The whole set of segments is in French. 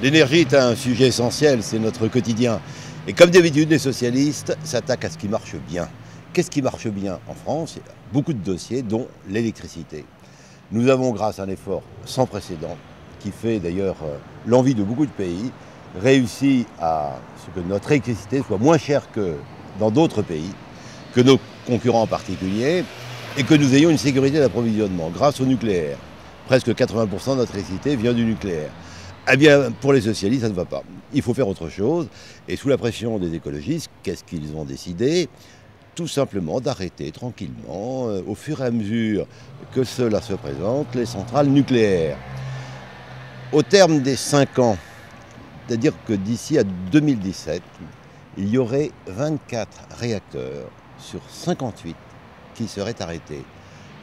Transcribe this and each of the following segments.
L'énergie est un sujet essentiel, c'est notre quotidien. Et comme d'habitude, les socialistes s'attaquent à ce qui marche bien. Qu'est-ce qui marche bien en France? Il y a beaucoup de dossiers, dont l'électricité. Nous avons, grâce à un effort sans précédent, qui fait d'ailleurs l'envie de beaucoup de pays, réussi à ce que notre électricité soit moins chère que dans d'autres pays, que nos concurrents en particulier, et que nous ayons une sécurité d'approvisionnement grâce au nucléaire. Presque 80% de notre électricité vient du nucléaire. Eh bien, pour les socialistes, ça ne va pas. Il faut faire autre chose. Et sous la pression des écologistes, qu'est-ce qu'ils ont décidé? Tout simplement d'arrêter tranquillement, au fur et à mesure que cela se présente, les centrales nucléaires. Au terme des 5 ans, c'est-à-dire que d'ici à 2017, il y aurait 24 réacteurs sur 58 qui seraient arrêtés.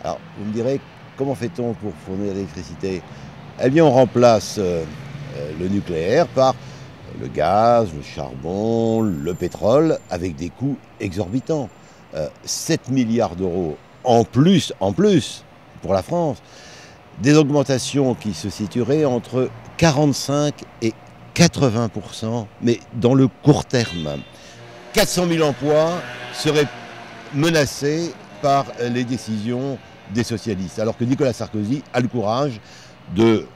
Alors, vous me direz, comment fait-on pour fournir l'électricité? Eh bien, on remplace le nucléaire par le gaz, le charbon, le pétrole, avec des coûts exorbitants. 7 milliards d'euros en plus pour la France. Des augmentations qui se situeraient entre 45 et 80%, mais dans le court terme. 400 000 emplois seraient menacés par les décisions des socialistes, alors que Nicolas Sarkozy a le courage de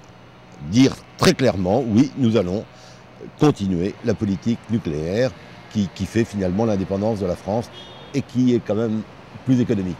dire très clairement, oui, nous allons continuer la politique nucléaire qui fait finalement l'indépendance de la France et qui est quand même plus économique.